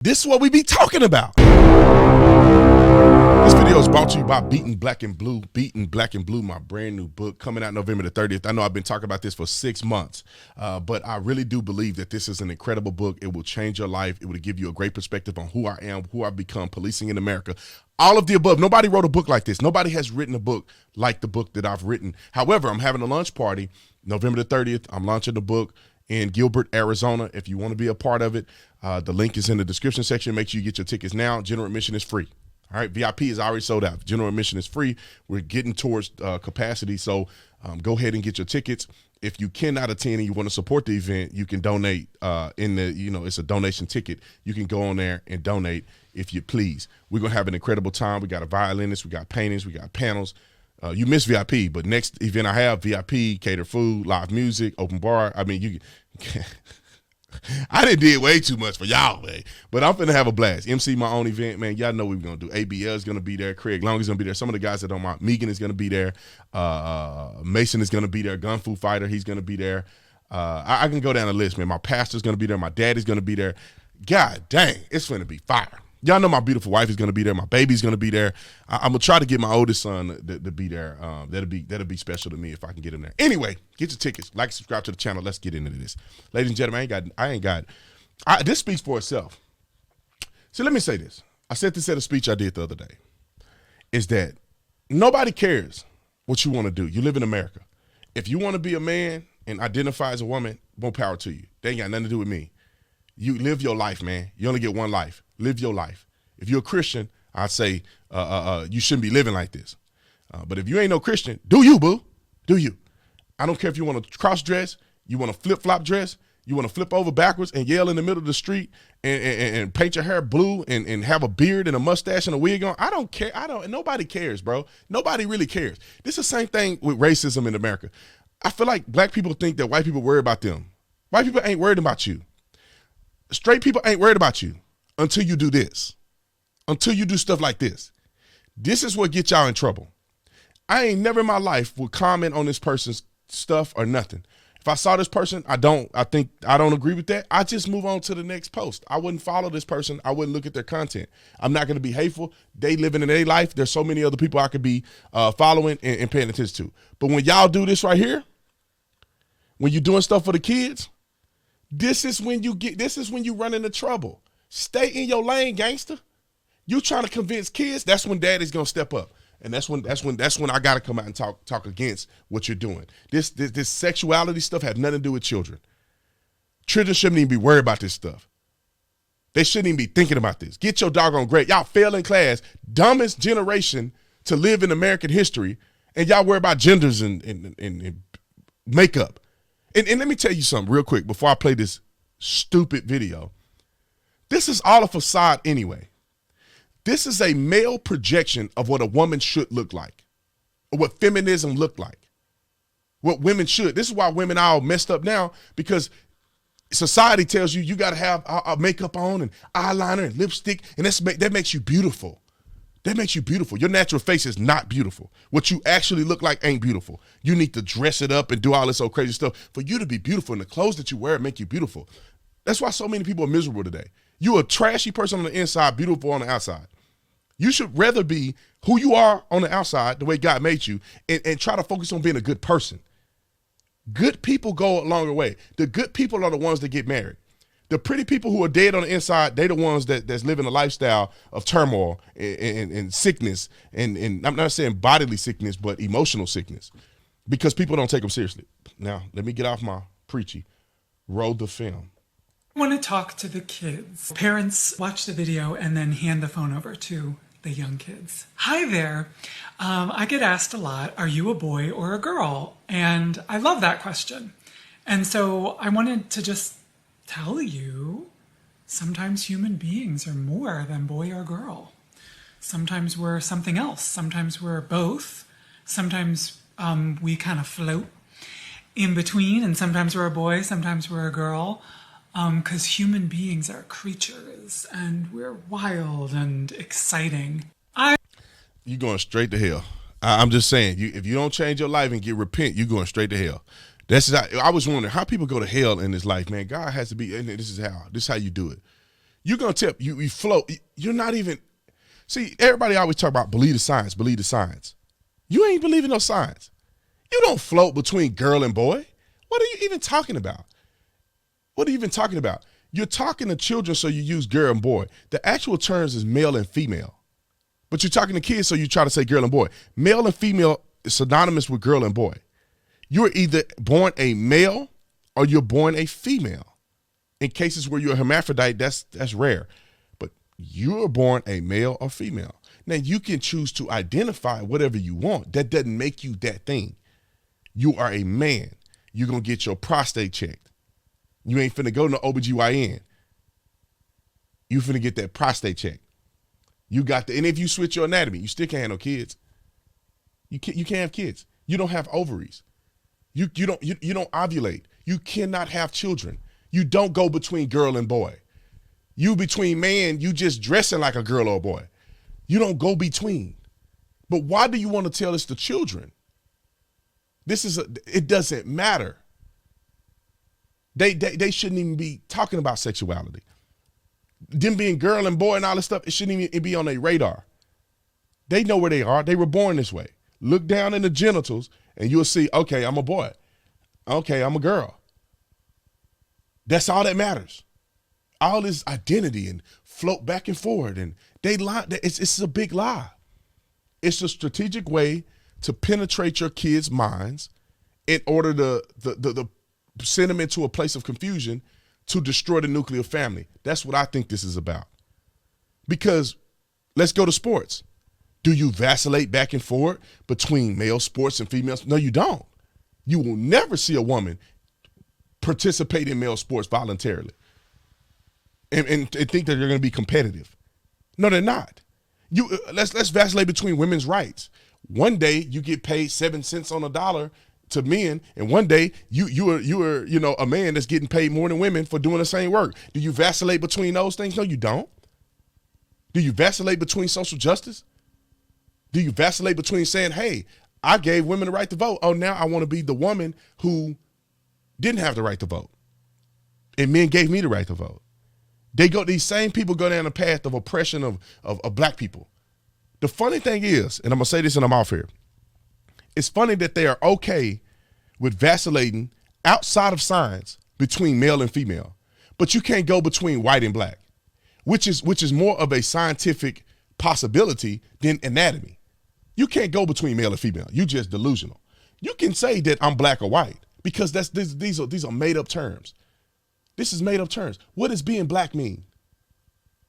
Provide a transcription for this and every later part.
This is what we be talking about. This video is brought to you by Beaten Black and Blue. Beaten Black and Blue, my brand new book coming out November the 30th. I know I've been talking about this for 6 months, but I really do believe that this is an incredible book. It will change your life. It will give you a great perspective on who I am, who I've become, policing in America. All of the above. Nobody wrote a book like this. Nobody has written a book like the book that I've written. However, I'm having a launch party November the 30th. I'm launching the book in Gilbert, Arizona. If you want to be a part of it, the link is in the description section. Make sure you get your tickets now. General admission is free. All right, VIP is already sold out. General admission is free. We're getting towards capacity, so go ahead and get your tickets. If you cannot attend and you want to support the event, you can donate it's a donation ticket. You can go on there and donate if you please. We're going to have an incredible time. We got a violinist, we got paintings, we got panels. You missed VIP, but next event I have, VIP, cater food, live music, open bar. I mean, I did way too much for y'all, man. But I'm finna have a blast. MC my own event, man. Y'all know what we're gonna do. ABL is gonna be there. Craig Long is gonna be there. Some of the guys that don't mind. Megan is gonna be there. Mason is gonna be there. Gun Fu Fighter, he's gonna be there. I can go down the list, man. My pastor's gonna be there. My daddy's gonna be there. God dang, it's finna be fire. Y'all know my beautiful wife is gonna be there. My baby's gonna be there. I'm gonna try to get my oldest son to be there. That'll be special to me if I can get him there. Anyway, get your tickets. Like, subscribe to the channel. Let's get into this, ladies and gentlemen. This speaks for itself. So let me say this. I said this at a speech I did the other day. Is that nobody cares what you want to do. You live in America. If you want to be a man and identify as a woman, more power to you. They ain't got nothing to do with me. You live your life, man. You only get one life. Live your life. If you're a Christian, I'd say you shouldn't be living like this. But if you ain't no Christian, do you, boo? Do you? I don't care if you want to cross dress, you want to flip-flop dress, you want to flip over backwards and yell in the middle of the street and paint your hair blue and have a beard and a mustache and a wig on. I don't care. Nobody cares, bro. Nobody really cares. This is the same thing with racism in America. I feel like black people think that white people worry about them. White people ain't worried about you. Straight people ain't worried about you. Until you do this, until you do stuff like this. This is what gets y'all in trouble. I ain't never in my life would comment on this person's stuff or nothing. If I saw this person, I don't agree with that, I just move on to the next post. I wouldn't follow this person. I wouldn't look at their content. I'm not going to be hateful. They living in their life. There's so many other people I could be following and paying attention to. But when y'all do this right here, when you're doing stuff for the kids, this is when you run into trouble. Stay in your lane, gangster. You trying to convince kids, that's when daddy's gonna step up. And that's when I gotta come out and talk against what you're doing. This sexuality stuff has nothing to do with children. Children shouldn't even be worried about this stuff. They shouldn't even be thinking about this. Get your doggone grade. Y'all fail in class, dumbest generation to live in American history, and y'all worry about genders and makeup. And let me tell you something real quick before I play this stupid video. This is all a facade anyway. This is a male projection of what a woman should look like, or what feminism looked like, what women should. This is why women are all messed up now, because society tells you got to have a makeup on and eyeliner and lipstick, and that makes you beautiful. That makes you beautiful. Your natural face is not beautiful. What you actually look like ain't beautiful. You need to dress it up and do all this old crazy stuff for you to be beautiful, and the clothes that you wear make you beautiful. That's why so many people are miserable today. You a trashy person on the inside, beautiful on the outside. You should rather be who you are on the outside, the way God made you, and try to focus on being a good person. Good people go a longer way. The good people are the ones that get married. The pretty people who are dead on the inside, they the ones that's living a lifestyle of turmoil and sickness, and I'm not saying bodily sickness, but emotional sickness, because people don't take them seriously. Now, let me get off my preachy. Roll the film. I want to talk to the kids. Parents watch the video and then hand the phone over to the young kids. Hi there. I get asked a lot, are you a boy or a girl? And I love that question. And so I wanted to just tell you, sometimes human beings are more than boy or girl. Sometimes we're something else. Sometimes we're both. Sometimes we kind of float in between, and sometimes we're a boy, sometimes we're a girl. Because human beings are creatures, and we're wild and exciting. You going straight to hell. I'm just saying, if you don't change your life and repent, you're going straight to hell. I was wondering how people go to hell in this life, man. God has to be, and this is how you do it. You're gonna tip. You float. You're not even. See, everybody always talk about believe the science, believe the science. You ain't believing no science. You don't float between girl and boy. What are you even talking about? What are you even talking about? You're talking to children, so you use girl and boy. The actual terms is male and female. But you're talking to kids, so you try to say girl and boy. Male and female is synonymous with girl and boy. You're either born a male or you're born a female. In cases where you're a hermaphrodite, that's rare. But you're born a male or female. Now, you can choose to identify whatever you want. That doesn't make you that thing. You are a man. You're going to get your prostate checked. You ain't finna go to OBGYN. You finna get that prostate checked. You got and if you switch your anatomy, you still can't have no kids. You can't have kids. You don't have ovaries. You don't ovulate. You cannot have children. You don't go between girl and boy. You between man, you just dressing like a girl or a boy. You don't go between. But why do you want to tell this to children? It doesn't matter. They shouldn't even be talking about sexuality. Them being girl and boy and all this stuff, it shouldn't even be on their radar. They know where they are. They were born this way. Look down in the genitals and you'll see, okay, I'm a boy. Okay, I'm a girl. That's all that matters. All this identity and float back and forward, and they lie. It's a big lie. It's a strategic way to penetrate your kids' minds in order to send them into a place of confusion to destroy the nuclear family. That's what I think this is about. Because let's go to sports. Do you vacillate back and forth between male sports and females? No, you don't. You will never see a woman participate in male sports voluntarily and think that they're going to be competitive. No, they're not. Let's vacillate between women's rights. One day you get paid 7 cents on a dollar to men, and one day you are a man that's getting paid more than women for doing the same work. Do you vacillate between those things? No, you don't. Do you vacillate between social justice? Do you vacillate between saying, hey, I gave women the right to vote. Oh, now I want to be the woman who didn't have the right to vote. And men gave me the right to vote. These same people go down the path of oppression of black people. The funny thing is, and I'm going to say this and I'm off here. It's funny that they are okay with vacillating outside of science between male and female, but you can't go between white and black, which is more of a scientific possibility than anatomy. You can't go between male and female. You just delusional. You can say that I'm black or white because these are made up terms. This is made up terms. What does being black mean?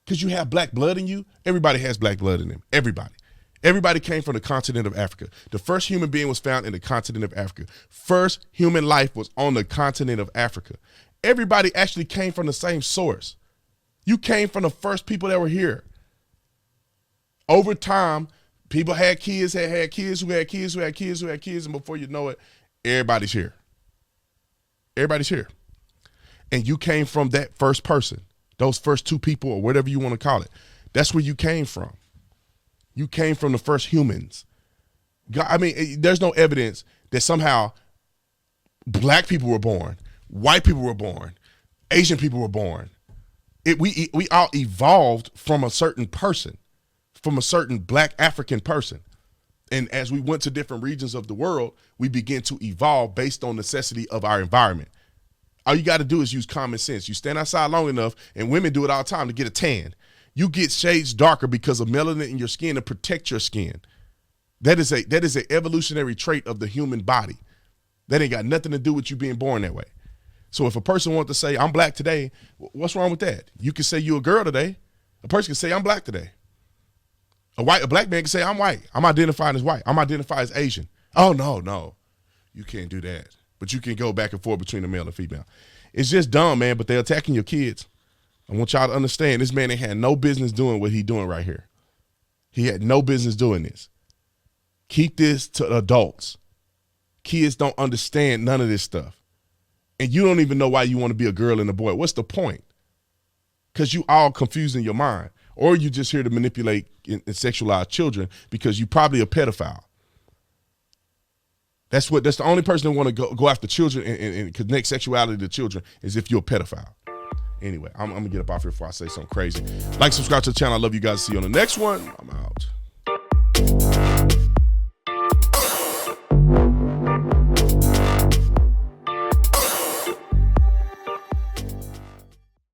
Because you have black blood in you? Everybody has black blood in them. Everybody. Everybody came from the continent of Africa. The first human being was found in the continent of Africa. First human life was on the continent of Africa. Everybody actually came from the same source. You came from the first people that were here. Over time, people had kids, had kids who had kids who had kids who had kids, and before you know it, everybody's here. Everybody's here. And you came from that first person, those first two people or whatever you want to call it. That's where you came from. You came from the first humans. There's no evidence that somehow black people were born, white people were born, Asian people were born. We all evolved from a certain person, from a certain black African person. And as we went to different regions of the world, we began to evolve based on necessity of our environment. All you got to do is use common sense. You stand outside long enough, and women do it all the time to get a tan. You get shades darker because of melanin in your skin to protect your skin. That is an evolutionary trait of the human body. That ain't got nothing to do with you being born that way. So if a person wants to say, I'm black today, what's wrong with that? You can say you're a girl today. A person can say, I'm black today. A black man can say, I'm white. I'm identifying as white. I'm identified as Asian. Oh, no. You can't do that. But you can go back and forth between the male and female. It's just dumb, man, but they're attacking your kids. I want y'all to understand this man ain't had no business doing what he doing right here. He had no business doing this. Keep this to adults. Kids don't understand none of this stuff. And you don't even know why you want to be a girl and a boy. What's the point? Because you all confused in your mind. Or you just here to manipulate and sexualize children because you probably a pedophile. That's the only person that want to go after children and connect sexuality to children is if you're a pedophile. Anyway, I'm gonna get up off here before I say something crazy. Like, subscribe to the channel. I love you guys. See you on the next one. I'm out.